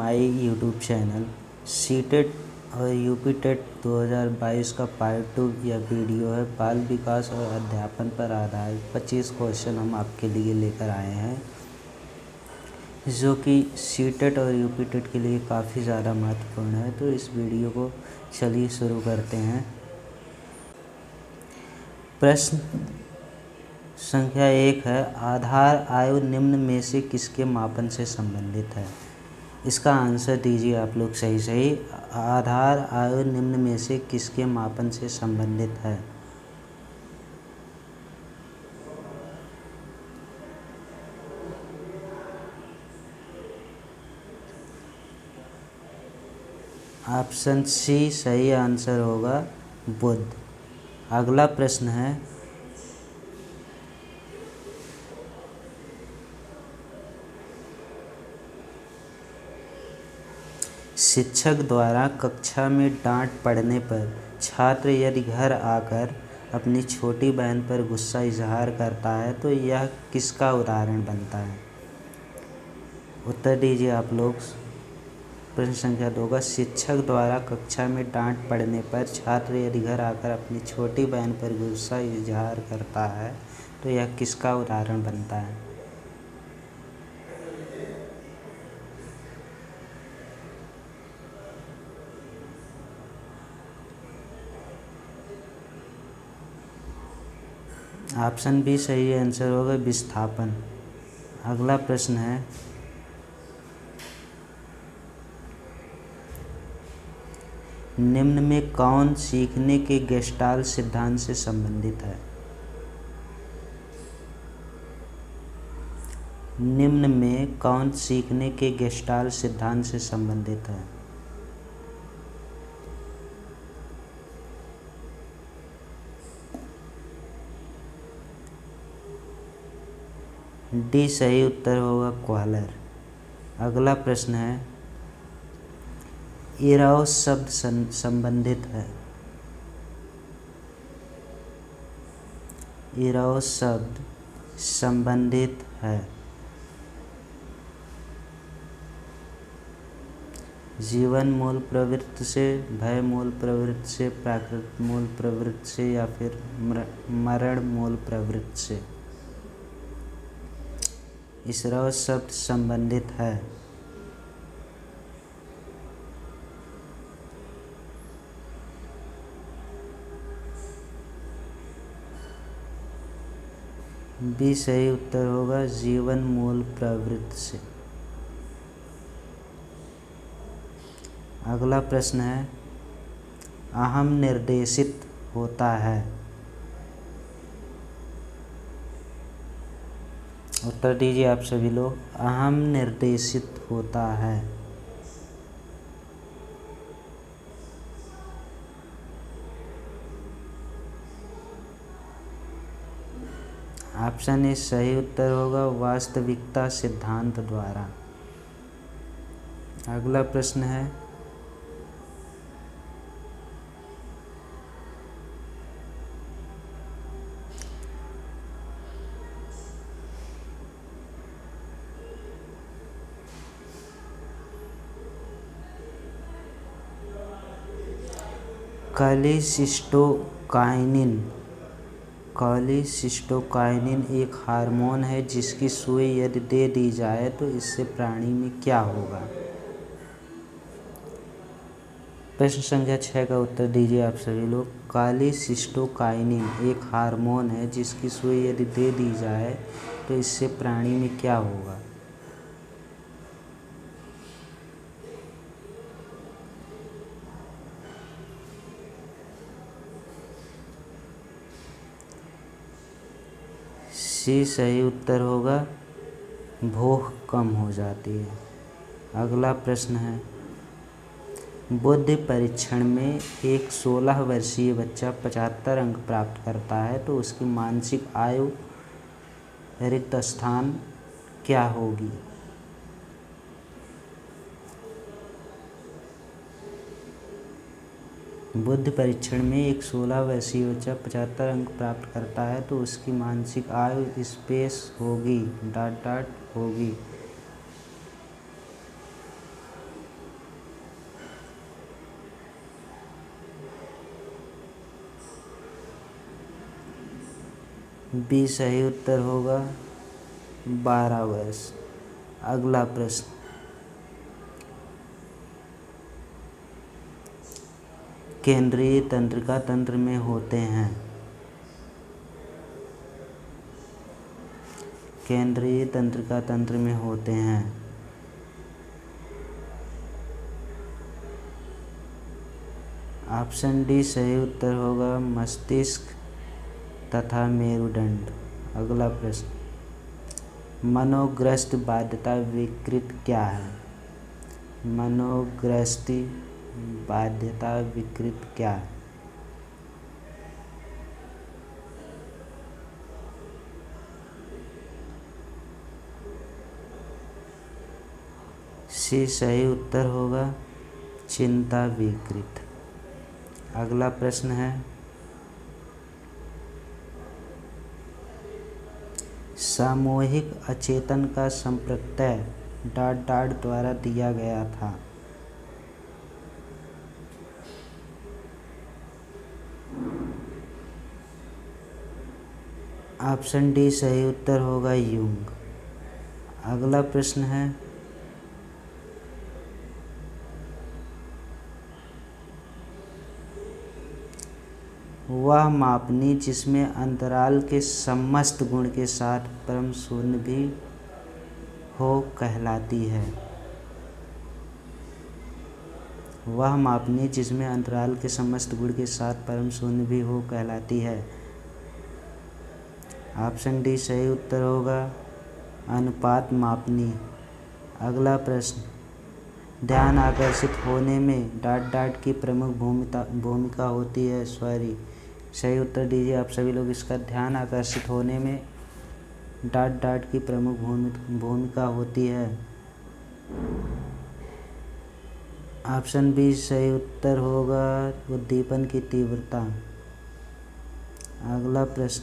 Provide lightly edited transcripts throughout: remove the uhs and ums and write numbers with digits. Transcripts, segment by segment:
My YouTube channel. CTET और UP TET 2022 का part 2 यह वीडियो है। बाल विकास और अध्यापन पर आधारित 25 क्वेश्चन हम आपके लिए लेकर आए हैं, जो कि सीटेट और यूपी टेट के लिए काफ़ी ज़्यादा महत्वपूर्ण है। तो इस वीडियो को चलिए शुरू करते हैं। प्रश्न संख्या 1 है, आधार आयु निम्न में से किसके मापन से संबंधित है? इसका आंसर दीजिए आप लोग सही। आधार आयु निम्न में से किसके मापन से संबंधित है? ऑप्शन सी सही आंसर होगा, बुध। अगला प्रश्न है, शिक्षक द्वारा कक्षा में डांट पड़ने पर छात्र यदि घर आकर अपनी छोटी बहन पर गुस्सा इजहार करता है तो यह किसका उदाहरण बनता है? उत्तर दीजिए आप लोग। प्रश्न संख्या 2 का, शिक्षक द्वारा कक्षा में डांट पड़ने पर छात्र यदि घर आकर अपनी छोटी बहन पर गुस्सा इजहार करता है तो यह किसका उदाहरण बनता है? ऑप्शन बी सही आंसर होगा, विस्थापन। अगला प्रश्न है, निम्न में कौन सीखने के गेस्टाल्ट सिद्धांत से संबंधित है? निम्न में कौन सीखने के गेस्टाल्ट सिद्धांत से संबंधित है? डी सही उत्तर होगा, क्वालर। अगला प्रश्न है, इरोस शब्द संबंधित है। इरोस शब्द संबंधित है जीवन मूल प्रवृत्ति से, भय मूल प्रवृत्ति से, प्राकृत मूल प्रवृत्ति से या फिर मरण मूल प्रवृत्ति से? इरोस शब्द संबंधित है बी सही उत्तर होगा, जीवन मूल प्रवृत्ति से। अगला प्रश्न है, अहम निर्देशित होता है। उत्तर दीजिए आप सभी लोग। अहम निर्देशित होता है। ऑप्शन ए सही उत्तर होगा, वास्तविकता सिद्धांत द्वारा। अगला प्रश्न है, कॉलीसिस्टोकाइनिन एक हार्मोन है जिसकी सुई यदि दे दी जाए तो इससे प्राणी में क्या होगा? प्रश्न संख्या 6 का उत्तर दीजिए आप सभी लोग। कॉलीसिस्टोकाइनिन एक हार्मोन है जिसकी सुई यदि दे दी जाए तो इससे प्राणी में क्या होगा? सी सही उत्तर होगा, भूख कम हो जाती है। अगला प्रश्न है, बुद्धि परीक्षण में एक 16 वर्षीय बच्चा 75 अंक प्राप्त करता है तो उसकी मानसिक आयु रिक्त स्थान क्या होगी? बुद्धि परीक्षण में एक 16 वर्षीय बच्चा 75 अंक प्राप्त करता है तो उसकी मानसिक आयु स्पेस होगी ... होगी। बी सही उत्तर होगा 12 वर्ष। अगला प्रश्न, केंद्रीय तंत्रिका तंत्र में होते हैं। केंद्रीय तंत्रिका तंत्र में होते हैं ऑप्शन डी सही उत्तर होगा मस्तिष्क तथा मेरुदंड। अगला प्रश्न, मनोग्रस्त बाध्यता विकृत क्या है? मनोग्रस्ती बाध्यता विकृत क्या है? सी सही उत्तर होगा चिंता विकृत। अगला प्रश्न है, सामूहिक अचेतन का संप्रत्यय डॉट द्वारा दिया गया था। ऑप्शन डी सही उत्तर होगा यूंग। अगला प्रश्न है, वह मापनी जिसमें अंतराल के समस्त गुण के साथ परम शून्य भी हो कहलाती है। वह मापनी जिसमें अंतराल के समस्त गुण के साथ परम शून्य भी हो कहलाती है। ऑप्शन डी सही उत्तर होगा अनुपात मापनी। अगला प्रश्न, ध्यान आकर्षित होने में डॉट की प्रमुख भूमिका होती है। सॉरी, सही उत्तर दीजिए आप सभी लोग इसका। ध्यान आकर्षित होने में डॉट की प्रमुख भूमिका होती है। ऑप्शन बी सही उत्तर होगा उद्दीपन की तीव्रता। अगला प्रश्न,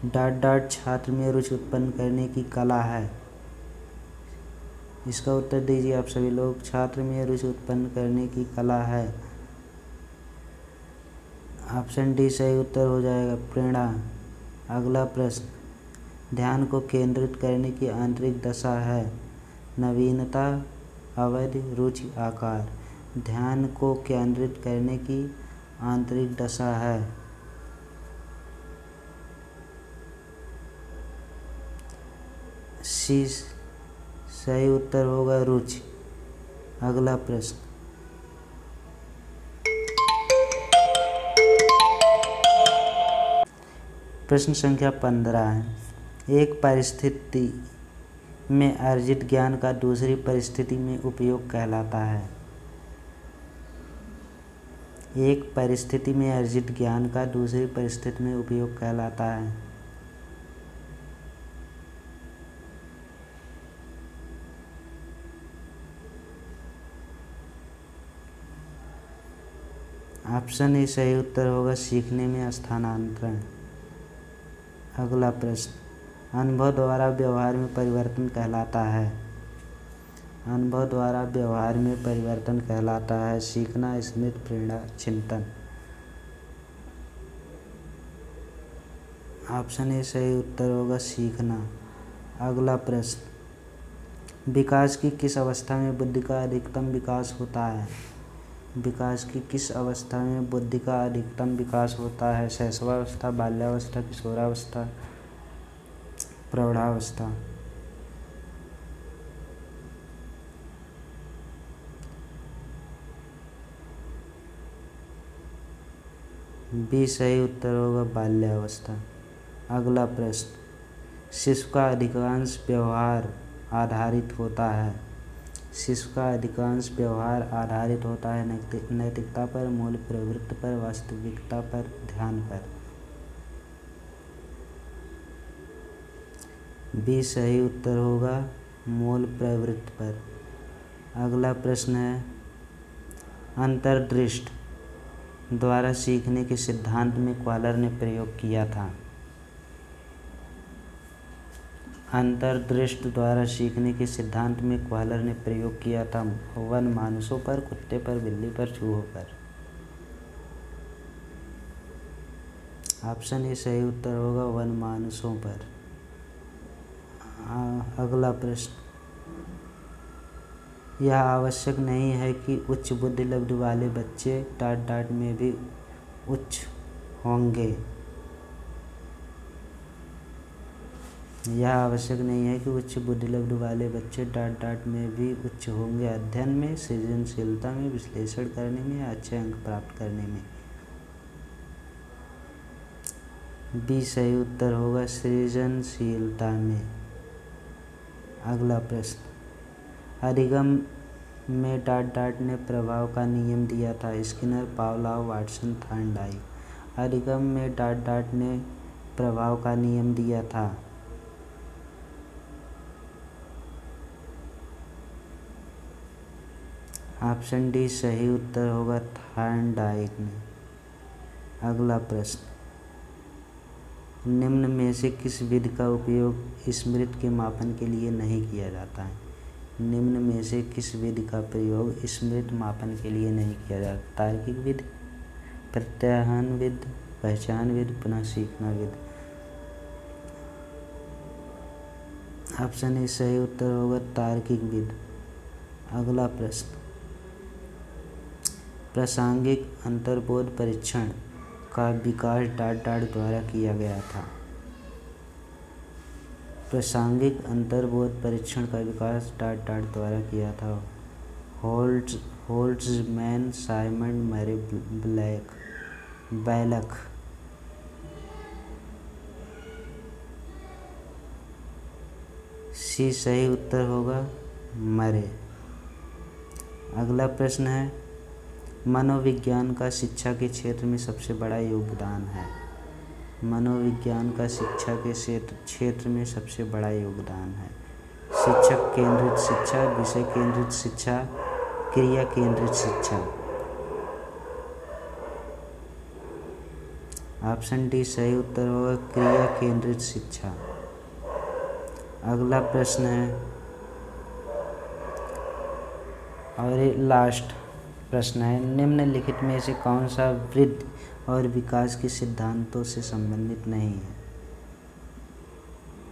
डॉट छात्र में रुचि उत्पन्न करने की कला है। इसका उत्तर दीजिए आप सभी लोग। छात्र में रुचि उत्पन्न करने की कला है। ऑप्शन डी सही उत्तर हो जाएगा प्रेरणा। अगला प्रश्न, ध्यान को केंद्रित करने की आंतरिक दशा है। नवीनता, अवधि, रुचि, आकार। ध्यान को केंद्रित करने की आंतरिक दशा है। सी सही उत्तर होगा रुचि। अगला प्रश्न, प्रश्न संख्या 15 है। एक परिस्थिति में अर्जित ज्ञान का दूसरी परिस्थिति में उपयोग कहलाता है। एक परिस्थिति में अर्जित ज्ञान का दूसरी परिस्थिति में उपयोग कहलाता है। ऑप्शन ए सही उत्तर होगा सीखने में स्थानांतरण। अगला प्रश्न, अनुभव द्वारा व्यवहार में परिवर्तन कहलाता है। अनुभव द्वारा व्यवहार में परिवर्तन कहलाता है सीखना, स्मृति, प्रेरणा, चिंतन। ऑप्शन ए सही उत्तर होगा सीखना। अगला प्रश्न, विकास की किस अवस्था में बुद्धि का अधिकतम विकास होता है? विकास की किस अवस्था में बुद्धि का अधिकतम विकास होता है? शैशवावस्था, बाल्यावस्था, किशोरावस्था, प्रौढ़ावस्था। बी सही उत्तर होगा बाल्यावस्था। अगला प्रश्न, शिशु का अधिकांश व्यवहार आधारित होता है। शिशु का अधिकांश व्यवहार आधारित होता है नैतिकता पर, मूल प्रवृत्ति पर, वास्तविकता पर, ध्यान पर। बी सही उत्तर होगा मूल प्रवृत्ति पर। अगला प्रश्न है, अंतर्दृष्टि द्वारा सीखने के सिद्धांत में क्वालर ने प्रयोग किया था। अंतर्दृष्टि द्वारा सीखने के सिद्धांत में क्वालर ने प्रयोग किया था वन मानुषों पर, कुत्ते पर, बिल्ली पर, चूहों पर। ऑप्शन ए सही उत्तर होगा वनमानुषों पर। अगला प्रश्न, यह आवश्यक नहीं है कि उच्च बुद्धि लब्धि वाले बच्चे डाट में भी उच्च होंगे। यह आवश्यक नहीं है कि उच्च बुद्धि लब्धि वाले बच्चे डाट में भी उच्च होंगे अध्ययन में, सृजनशीलता में, विश्लेषण करने में या अच्छे अंक प्राप्त करने में। बी सही उत्तर होगा सृजनशीलता में। अगला प्रश्न, अधिगम में डाट ने प्रभाव का नियम दिया था। Skinner, Pavlov, Watson, Thorndike. अधिगम में डाट ने प्रभाव का नियम दिया था। ऑप्शन डी सही उत्तर होगा थॉर्नडाइक ने। अगला प्रश्न, निम्न में से किस विधि का उपयोग स्मृति के मापन के लिए नहीं किया जाता है। निम्न में से किस विधि का प्रयोग स्मृति मापन के लिए नहीं किया जाता। तार्किक विधि, प्रत्याहन विधि, पहचान विधि, पुनः सीखना विधि। ऑप्शन ए सही उत्तर होगा तार्किक विधि। अगला प्रश्न, प्रासंगिक अंतर्बोध परीक्षण का विकास डाट द्वारा किया गया था। प्रासंगिक अंतर्बोध परीक्षण का विकास डाट द्वारा किया था। होल्ट्जमैन, साइमंड, मैरे बैलक। सी सही उत्तर होगा मरे। अगला प्रश्न है, मनोविज्ञान का शिक्षा के क्षेत्र में सबसे बड़ा योगदान है। मनोविज्ञान का शिक्षा के क्षेत्र में सबसे बड़ा योगदान है। शिक्षक केंद्रित शिक्षा, विषय केंद्रित शिक्षा, क्रिया केंद्रित शिक्षा। ऑप्शन डी सही उत्तर होगा क्रिया केंद्रित शिक्षा। अगला प्रश्न है और ये लास्ट प्रश्न है, निम्नलिखित में से कौन सा वृद्धि और विकास के सिद्धांतों से संबंधित नहीं है।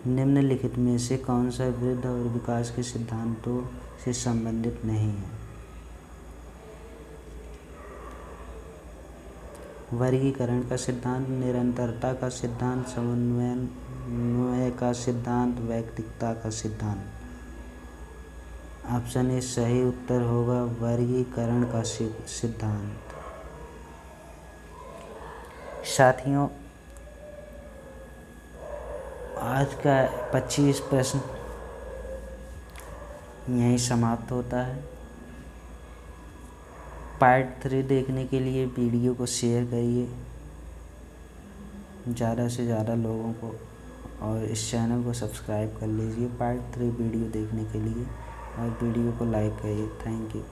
निम्नलिखित में से कौन सा वृद्धि और विकास के सिद्धांतों से संबंधित नहीं है। वर्गीकरण का सिद्धांत, निरंतरता का सिद्धांत, समन्वय का सिद्धांत, वैयक्तिकता का सिद्धांत। ऑप्शन ए सही उत्तर होगा वर्गीकरण का सिद्धांत। साथियों, आज का 25 प्रश्न यहीं समाप्त होता है। पार्ट 3 देखने के लिए वीडियो को शेयर करिए ज़्यादा से ज़्यादा लोगों को और इस चैनल को सब्सक्राइब कर लीजिए पार्ट 3 वीडियो देखने के लिए और वीडियो को लाइक करिए। Thank you.